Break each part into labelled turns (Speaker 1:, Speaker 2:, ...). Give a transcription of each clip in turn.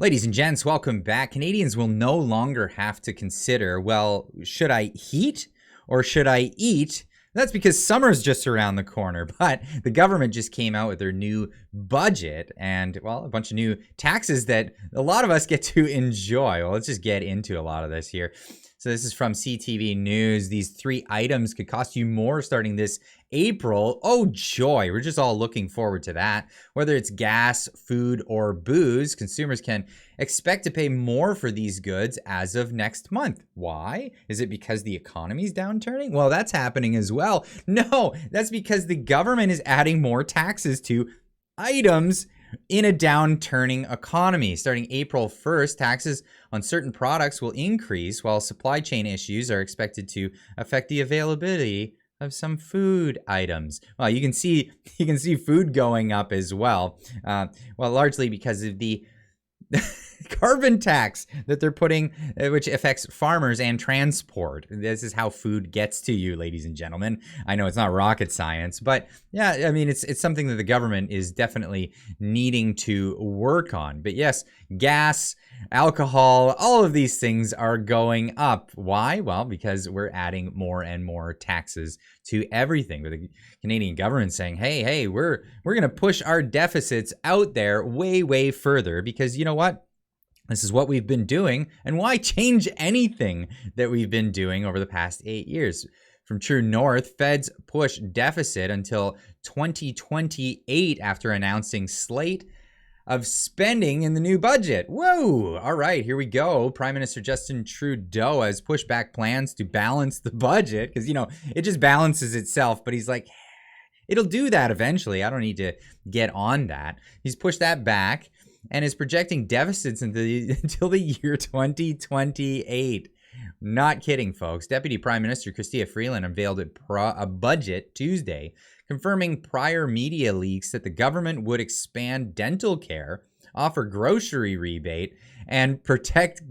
Speaker 1: Ladies and gents, welcome back. Canadians will no longer have to consider, well, should I heat or should I eat? That's because summer's just around the corner, but the government just came out with their new budget and, well, a bunch of new taxes that a lot of us get to enjoy. Well, let's just get into a lot of this here. So this is from CTV News. These 3 items could cost you more starting this April. Oh, joy. We're just all looking forward to that. Whether it's gas, food, or booze, consumers can expect to pay more for these goods as of next month. Why? Is it because the economy's downturning? Well, that's happening as well. No, that's because the government is adding more taxes to items in a downturning economy. Starting April 1st, taxes on certain products will increase, while supply chain issues are expected to affect the availability of some food items. Well, you can see food going up as well. Largely because of the carbon tax that they're putting, which affects farmers and transport. This is how food gets to you, ladies and gentlemen. I know it's not rocket science, but yeah, I mean, it's something that the government is definitely needing to work on. But yes, gas, alcohol, all of these things are going up. Why? Well, because we're adding more and more taxes to everything. With the Canadian government saying, hey, we're going to push our deficits out there way further, because you know what? This is what we've been doing, and why change anything that we've been doing over the past 8 years? From True North, feds push deficit until 2028 after announcing slate of spending in the new budget. Whoa! All right, here we go. Prime Minister Justin Trudeau has pushed back plans to balance the budget because, it just balances itself, but he's like, it'll do that eventually. I don't need to get on that. He's pushed that back and is projecting deficits until the year 2028. Not kidding, folks. Deputy Prime Minister Tracey Freeland unveiled a budget Tuesday, confirming prior media leaks that the government would expand dental care, offer grocery rebate, and protect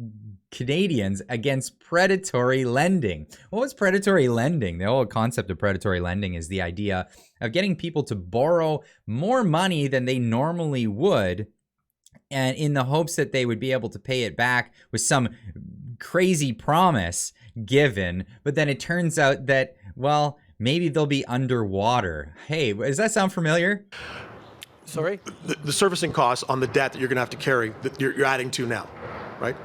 Speaker 1: Canadians against predatory lending. What was predatory lending? The whole concept of predatory lending is the idea of getting people to borrow more money than they normally would, and in the hopes that they would be able to pay it back with some crazy promise given. But then it turns out that, well, maybe they'll be underwater. Hey, does that sound familiar?
Speaker 2: Sorry?
Speaker 3: The servicing costs on the debt that you're going to have to carry, that you're adding to now, right?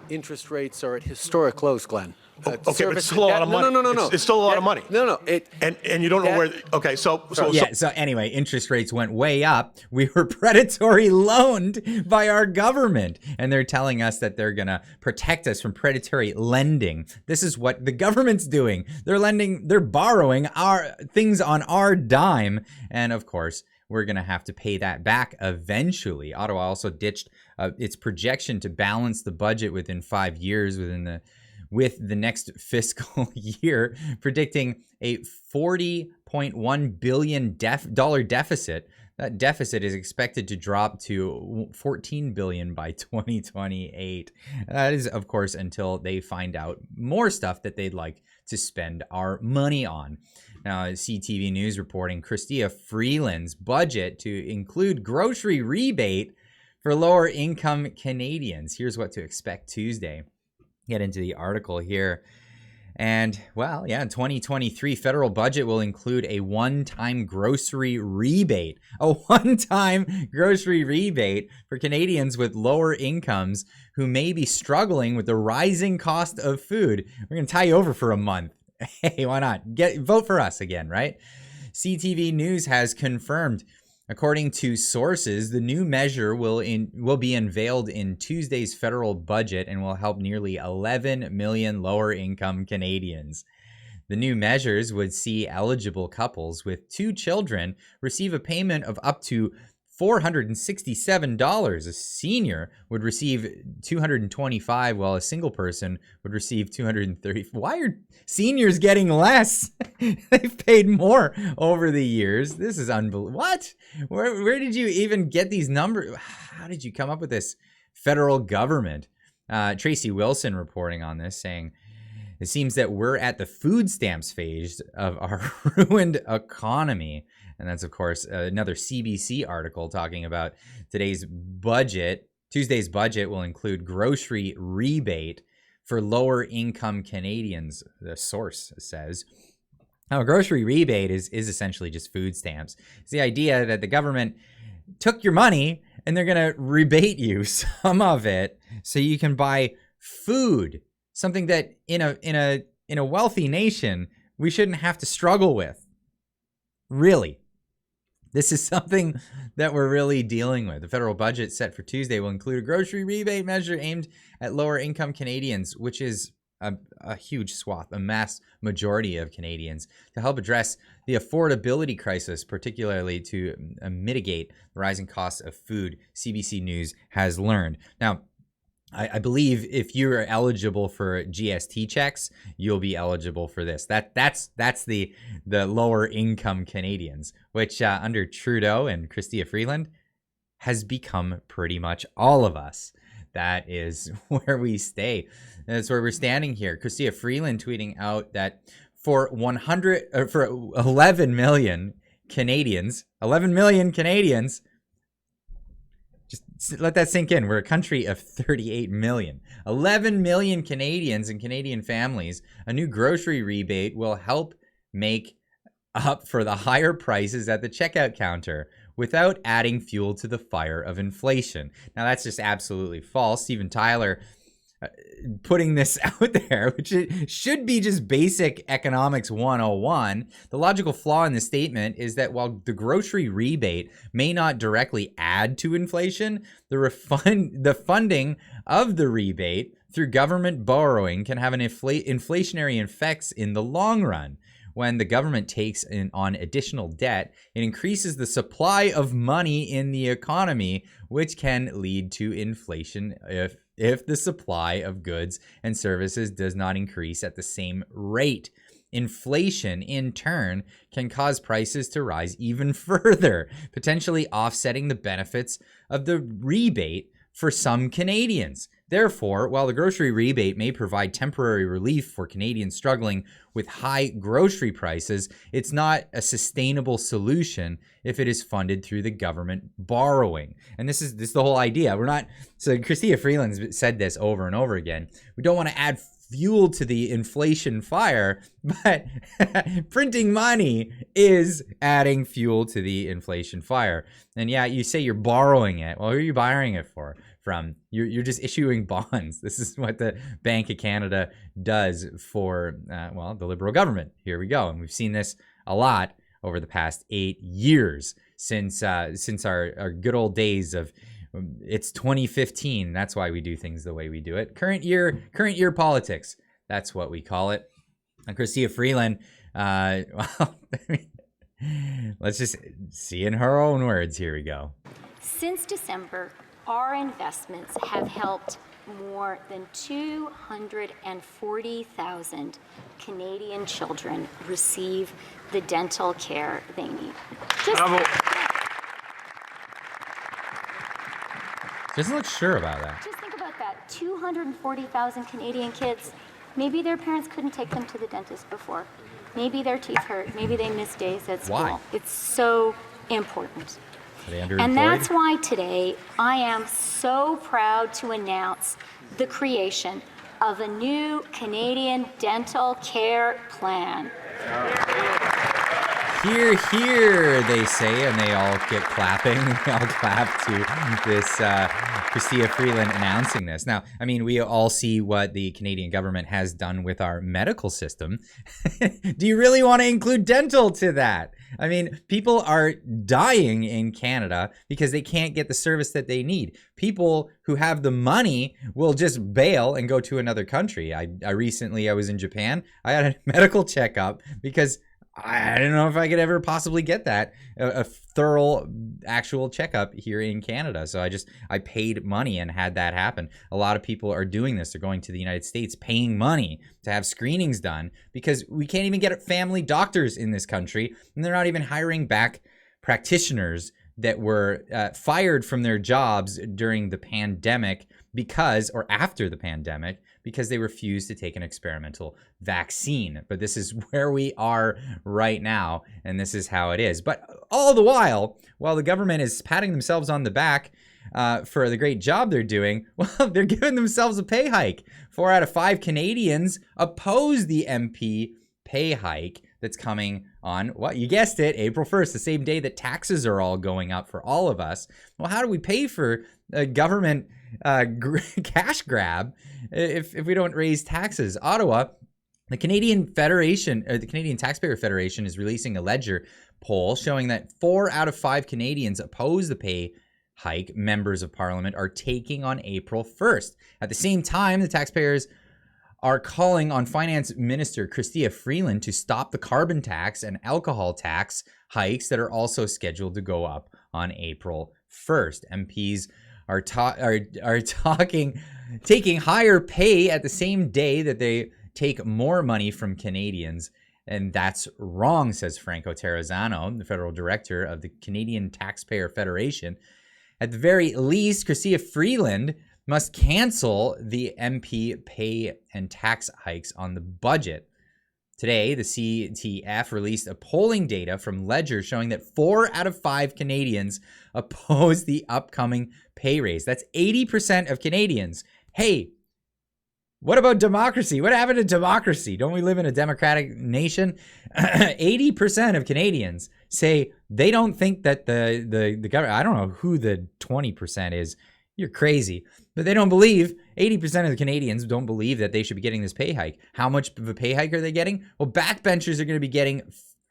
Speaker 2: Interest rates are at historic lows, Glenn.
Speaker 3: Okay, but it's still a lot of money.
Speaker 2: No.
Speaker 3: It's still a lot of money.
Speaker 2: No.
Speaker 3: And you don't know where. Okay, so
Speaker 1: anyway, interest rates went way up. We were predatory loaned by our government, and they're telling us that they're gonna protect us from predatory lending. This is what the government's doing. They're borrowing our things on our dime, and of course, we're going to have to pay that back eventually. Ottawa also ditched its projection to balance the budget within 5 years with the next fiscal year, predicting a $40.1 billion deficit. That deficit is expected to drop to $14 billion by 2028. That is, of course, until they find out more stuff that they'd like to spend our money on. Now, CTV News reporting Tracey Freeland's budget to include grocery rebate for lower income Canadians. Here's what to expect Tuesday. Get into the article here. And, well, yeah, 2023 federal budget will include a one-time grocery rebate. A one-time grocery rebate for Canadians with lower incomes who may be struggling with the rising cost of food. We're going to tie you over for a month. Hey, why not? Vote for us again, right? CTV News has confirmed. According to sources, the new measure will be unveiled in Tuesday's federal budget and will help nearly 11 million lower-income Canadians. The new measures would see eligible couples with 2 children receive a payment of up to $467. A senior would receive $225, while a single person would receive $230. Why are seniors getting less? They've paid more over the years. This is unbelievable. What? Where did you even get these numbers? How did you come up with this? Federal government. Tracey Wilson reporting on this, saying, it seems that we're at the food stamps phase of our ruined economy. And that's, of course, another CBC article talking about today's budget Tuesday's budget will include grocery rebate for lower income Canadians, the source says. Now, a grocery rebate is essentially just food stamps. It's the idea that the government took your money and they're going to rebate you some of it so you can buy food, something that in a wealthy nation we shouldn't have to struggle with. Really. This is something that we're really dealing with. The federal budget set for Tuesday will include a grocery rebate measure aimed at lower income Canadians, which is a huge swath, a mass majority of Canadians, to help address the affordability crisis, particularly to mitigate the rising costs of food, CBC News has learned. Now, I believe if you're eligible for GST checks, you'll be eligible for this. That's the lower income Canadians, which under Trudeau and Chrystia Freeland has become pretty much all of us. That is where we stay. That's where we're standing here. Chrystia Freeland tweeting out that for 11 million Canadians, just let that sink in. We're a country of 38 million. 11 million Canadians and Canadian families. A new grocery rebate will help make up for the higher prices at the checkout counter without adding fuel to the fire of inflation. Now, that's just absolutely false. Stephen Tyler putting this out there, which should be just basic economics 101. The logical flaw in this statement is that while the grocery rebate may not directly add to inflation, the funding of the rebate through government borrowing can have an inflationary effects in the long run. When the government takes on additional debt, it increases the supply of money in the economy, which can lead to inflation if the supply of goods and services does not increase at the same rate. Inflation, in turn, can cause prices to rise even further, potentially offsetting the benefits of the rebate for some Canadians. Therefore, while the grocery rebate may provide temporary relief for Canadians struggling with high grocery prices, it's not a sustainable solution if it is funded through the government borrowing. And this is the whole idea. So Chrystia Freeland's said this over and over again. We don't want to add fuel to the inflation fire, but printing money is adding fuel to the inflation fire. And yeah, you say you're borrowing it. Well, who are you borrowing it from? You're just issuing bonds. This is what the Bank of Canada does for, the Liberal government. Here we go. And we've seen this a lot over the past 8 years since our good old days of, it's 2015. That's why we do things the way we do it. Current year politics. That's what we call it. And Chrystia Freeland, let's just see in her own words. Here we go.
Speaker 4: Since December, our investments have helped more than 240,000 Canadian children receive the dental care they need.
Speaker 1: Doesn't look sure about that.
Speaker 4: Just think about that. 240,000 Canadian kids, maybe their parents couldn't take them to the dentist before. Maybe their teeth hurt. Maybe they missed days at school.
Speaker 1: Why?
Speaker 4: It's so important.
Speaker 1: Are they underemployed?
Speaker 4: And that's why today I am so proud to announce the creation of a new Canadian dental care plan.
Speaker 1: Hear, hear, they say, and they all get clapping. They all clap to this Chrystia Freeland announcing this. Now, I mean, we all see what the Canadian government has done with our medical system. Do you really want to include dental to that? I mean, people are dying in Canada because they can't get the service that they need. People who have the money will just bail and go to another country. I recently was in Japan. I had a medical checkup because I don't know if I could ever possibly get that, a thorough actual checkup here in Canada. So I paid money and had that happen. A lot of people are doing this. They're going to the United States, paying money to have screenings done because we can't even get family doctors in this country. And they're not even hiring back practitioners that were fired from their jobs during the pandemic or after the pandemic, because they refused to take an experimental vaccine. But this is where we are right now, and this is how it is. But all the while the government is patting themselves on the back for the great job they're doing. Well, they're giving themselves a pay hike. 4 out of 5 Canadians oppose the MP pay hike that's coming on, what, you guessed it, April 1st, the same day that taxes are all going up for all of us. Well, how do we pay for a government cash grab if we don't raise taxes? Ottawa, the Canadian Federation, or the Canadian Taxpayer Federation, is releasing a ledger poll showing that 4 out of 5 Canadians oppose the pay hike members of Parliament are taking on April 1st. At the same time, the taxpayers are calling on Finance Minister Tracey Freeland to stop the carbon tax and alcohol tax hikes that are also scheduled to go up on April 1st. MPs are taking higher pay at the same day that they take more money from Canadians. And that's wrong, says Franco Terrazzano, the federal director of the Canadian Taxpayer Federation. At the very least, Tracey Freeland must cancel the MP pay and tax hikes on the budget. Today, the CTF released a polling data from Ledger showing that 4 out of 5 Canadians oppose the upcoming pay raise. That's 80% of Canadians. Hey, what about democracy? What happened to democracy? Don't we live in a democratic nation? 80% of Canadians say they don't think that the government, I don't know who the 20% is. You're crazy. But they don't believe, 80% of the Canadians don't believe that they should be getting this pay hike. How much of a pay hike are they getting? Well, backbenchers are going to be getting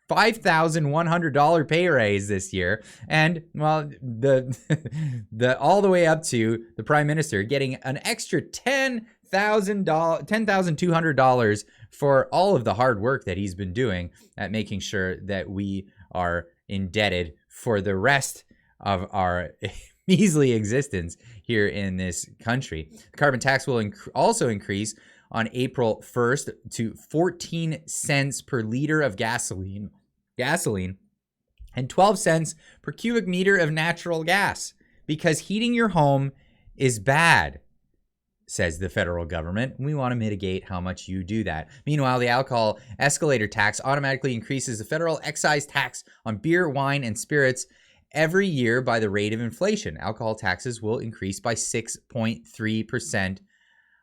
Speaker 1: $5,100 pay raise this year. And, well, the all the way up to the Prime Minister getting an extra $10,200 for all of the hard work that he's been doing at making sure that we are indebted for the rest of our measly existence here in this country. The carbon tax will also increase on April 1st to 14 cents per liter of gasoline and 12 cents per cubic meter of natural gas, because heating your home is bad, says the federal government. We want to mitigate how much you do that. Meanwhile, the alcohol escalator tax automatically increases the federal excise tax on beer, wine, and spirits every year by the rate of inflation. Alcohol taxes will increase by 6.3%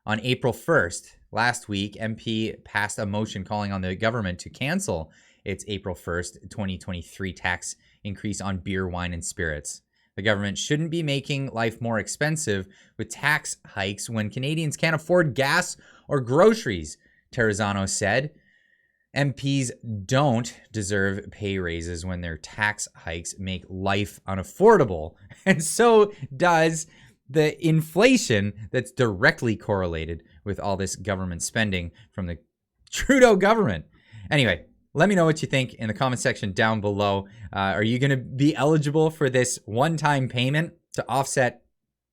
Speaker 1: on April 1st. Last week, MP passed a motion calling on the government to cancel its April 1st, 2023 tax increase on beer, wine, and spirits. The government shouldn't be making life more expensive with tax hikes when Canadians can't afford gas or groceries, Terrazzano said. MPs don't deserve pay raises when their tax hikes make life unaffordable. And so does the inflation that's directly correlated with all this government spending from the Trudeau government. Anyway, let me know what you think in the comment section down below. Are you going to be eligible for this one-time payment to offset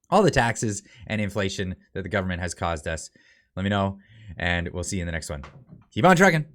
Speaker 1: all the taxes and inflation that the government has caused us? Let me know, and we'll see you in the next one. Keep on trucking.